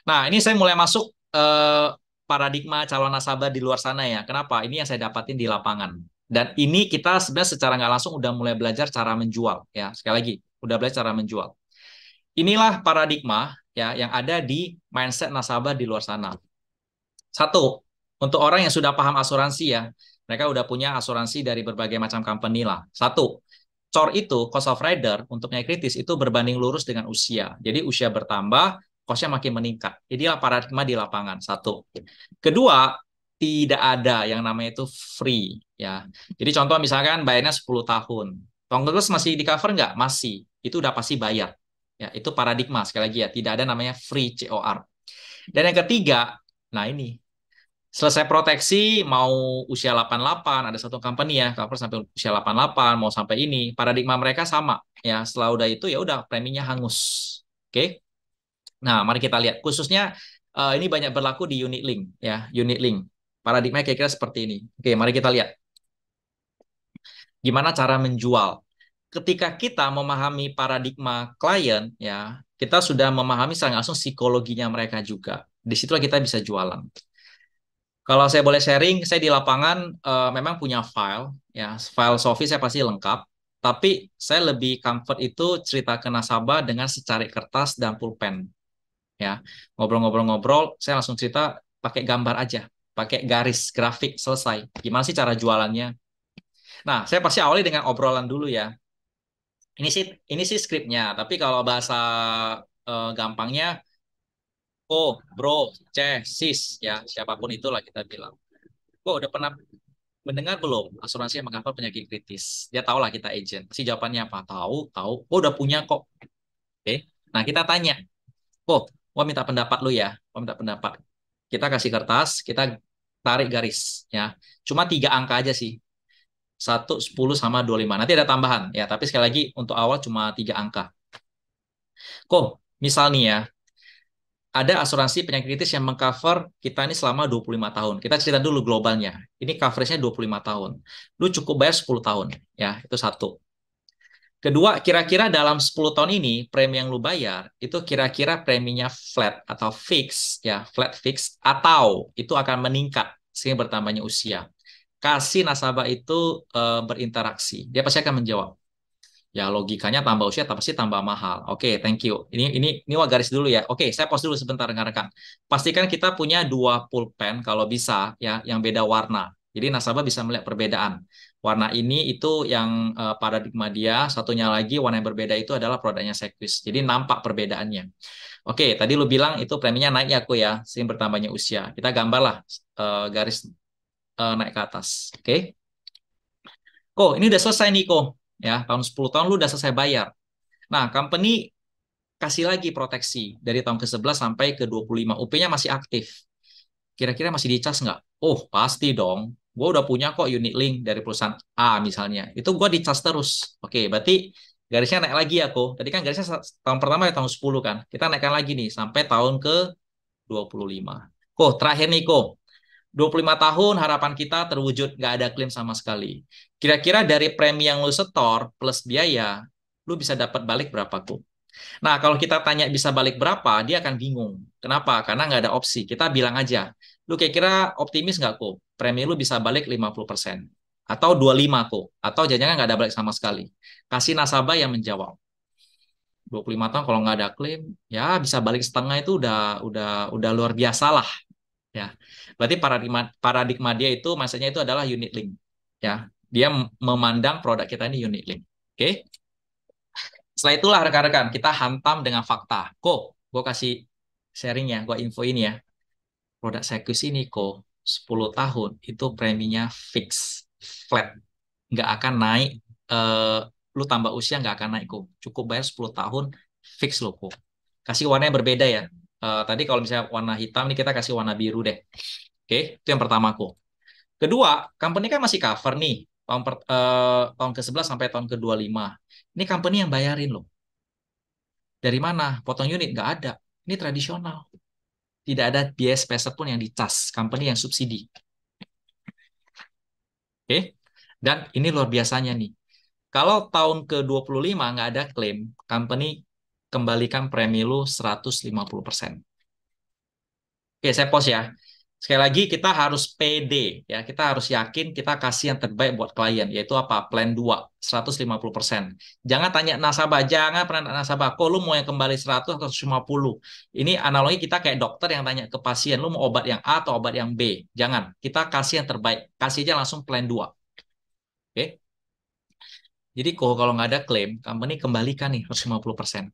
Nah, ini saya mulai masuk paradigma calon nasabah di luar sana ya. Kenapa? Ini yang saya dapatin di lapangan. Dan ini kita sebenarnya secara nggak langsung udah mulai belajar cara menjual ya. Sekali lagi, udah belajar cara menjual. Inilah paradigma ya yang ada di mindset nasabah di luar sana. Satu, untuk orang yang sudah paham asuransi ya, mereka udah punya asuransi dari berbagai macam company lah. Satu, COR itu, cost of rider, untuk penyakit kritis itu berbanding lurus dengan usia. Jadi usia bertambah, cost-nya makin meningkat. Inilah paradigma di lapangan. Satu. Kedua, tidak ada yang namanya itu free. Ya. Jadi contoh misalkan bayarnya 10 tahun. Terus masih di cover nggak? Masih. Itu udah pasti bayar. Ya, itu paradigma sekali lagi ya. Tidak ada namanya free COR. Dan yang ketiga, nah ini selesai proteksi mau usia 88 ada satu company ya cover sampai usia 88 mau sampai ini paradigma mereka sama ya setelah udah itu ya udah preminya hangus. Oke. Nah, mari kita lihat khususnya ini banyak berlaku di unit link ya, unit link. Paradigma kira-kira seperti ini. Oke, mari kita lihat gimana cara menjual. Ketika kita memahami paradigma klien ya, kita sudah memahami secara langsung psikologinya mereka juga. Disitulah kita bisa jualan. Kalau saya boleh sharing, saya di lapangan memang punya file, ya file Sofi saya pasti lengkap. Tapi saya lebih comfort itu cerita ke nasabah dengan secari kertas dan pulpen, ya ngobrol-ngobrol-ngobrol, saya langsung cerita pakai gambar aja, pakai garis grafik selesai. Gimana sih cara jualannya? Nah, saya pasti awali dengan obrolan dulu ya. Ini sih skripnya, tapi kalau bahasa gampangnya, oh bro, sis, ya siapapun itulah kita bilang. Kok udah pernah mendengar belum asuransi yang mengcover penyakit kritis? Dia tahu lah kita agent. Pasti jawabannya apa? Tahu, tahu. Oh, udah punya kok. Oke. Nah, kita tanya. Oh, gua minta pendapat lu ya. Gua minta pendapat. Kita kasih kertas, kita tarik garis ya. Cuma 3 angka aja sih. 1, 10 sama 25. Nanti ada tambahan ya, tapi sekali lagi untuk awal cuma 3 angka. Kok, misal nih ya, ada asuransi penyakit kritis yang mengcover kita ini selama 25 tahun. Kita cerita dulu globalnya. Ini coveragenya 25 tahun. Lu cukup bayar 10 tahun. Ya, itu satu. Kedua, kira-kira dalam 10 tahun ini, premi yang lu bayar, itu kira-kira preminya flat atau fix, ya, flat fix, atau itu akan meningkat sehingga bertambahnya usia. Kasih nasabah itu berinteraksi. Dia pasti akan menjawab. Ya logikanya tambah usia pasti tambah mahal. Oke, thank you. Ini wah garis dulu ya. Oke, saya pause dulu sebentar rekan-rekan. Pastikan kita punya 2 pulpen kalau bisa ya yang beda warna. Jadi nasabah bisa melihat perbedaan. Warna ini itu yang paradigma dia, satunya lagi warna yang berbeda itu adalah produknya Sequis. Jadi nampak perbedaannya. Oke, tadi lu bilang itu preminya naik ya aku ya, sehingga bertambahnya usia. Kita gambarlah garis naik ke atas. Oke. Kok, ini udah selesai nih kok. Ya, tahun 10 tahun lu udah selesai bayar. Nah, company kasih lagi proteksi dari tahun ke-11 sampai ke-25. UP-nya masih aktif. Kira-kira masih dicas nggak? Oh, pasti dong. Gue udah punya kok unit link dari perusahaan A misalnya. Itu gue dicas terus. Oke, berarti garisnya naik lagi ya kok. Tadi kan garisnya tahun pertama ya tahun 10 kan. Kita naikkan lagi nih sampai tahun ke-25. Kok, terakhir nih kok. 25 tahun harapan kita terwujud nggak ada klaim sama sekali. Kira-kira dari premi yang lu setor plus biaya, lu bisa dapat balik berapa kok? Nah, kalau kita tanya bisa balik berapa, dia akan bingung. Kenapa? Karena nggak ada opsi. Kita bilang aja, lu kira-kira optimis nggak kok? Premi lu bisa balik 50%. Atau 25 kok. Atau jangan-jangan nggak ada balik sama sekali. Kasih nasabah yang menjawab. 25 tahun kalau nggak ada klaim, ya bisa balik setengah itu udah luar biasa lah. Ya, berarti paradigma paradigma dia itu maksudnya itu adalah unit link. Ya, dia memandang produk kita ini unit link. Oke. Setelah itulah rekan-rekan kita hantam dengan fakta. Kok, gue kasih sharing ya, gue info ini ya. Produk Sequis ini kok 10 tahun itu preminya fix, flat, nggak akan naik. Eh, lu tambah usia nggak akan naik kok. Cukup bayar 10 tahun fix lo kok. Kasih warna yang berbeda ya. Tadi kalau misalnya warna hitam nih kita kasih warna biru deh. Oke, itu yang pertama kok. Kedua, company kan masih cover nih tahun ke-11 sampai tahun ke-25. Ini company yang bayarin loh. Dari mana? Potong unit nggak ada. Ini tradisional. Tidak ada biaya spesial pun yang dicas. Company yang subsidi. Oke. Dan ini luar biasanya nih. Kalau tahun ke-25 nggak ada klaim, company kembalikan premi lu 150%. Oke, saya pause ya. Sekali lagi kita harus PD ya. Kita harus yakin kita kasih yang terbaik buat klien, yaitu apa? Plan 2, 150%. Jangan tanya nasabah, jangan pernah tanya nasabah, kok lu mau yang kembali 100 atau 150? Ini analogi kita kayak dokter yang tanya ke pasien, lu mau obat yang A atau obat yang B? Jangan, kita kasih yang terbaik. Kasih aja langsung plan 2. Oke? Jadi kok kalau nggak ada klaim, company kembalikan nih 150%.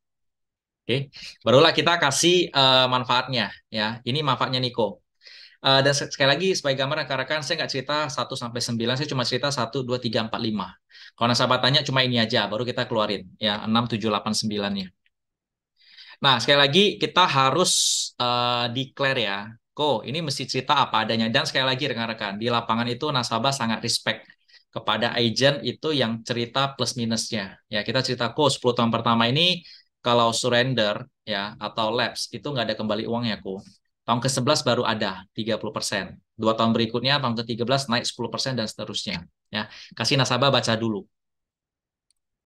Oke? Barulah kita kasih manfaatnya ya. Ini manfaatnya Niko. Dan sekali lagi sebagai gambar rekan-rekan, saya nggak cerita 1 sampai 9, saya cuma cerita 1, 2, 3, 4, 5. Kalau nasabah tanya cuma ini aja, baru kita keluarin ya 6, 7, 8, 9-nya. Nah, sekali lagi kita harus declare ya. Kok ini mesti cerita apa adanya. Dan sekali lagi rekan-rekan, di lapangan itu nasabah sangat respect kepada agent itu yang cerita plus minusnya. Ya, kita cerita kok 10 tahun pertama ini kalau surrender ya atau lapse itu nggak ada kembali uangnya kok. Tahun ke-11 baru ada 30%. 2 tahun berikutnya, tahun ke-13 naik 10% dan seterusnya. Ya, kasih nasabah baca dulu.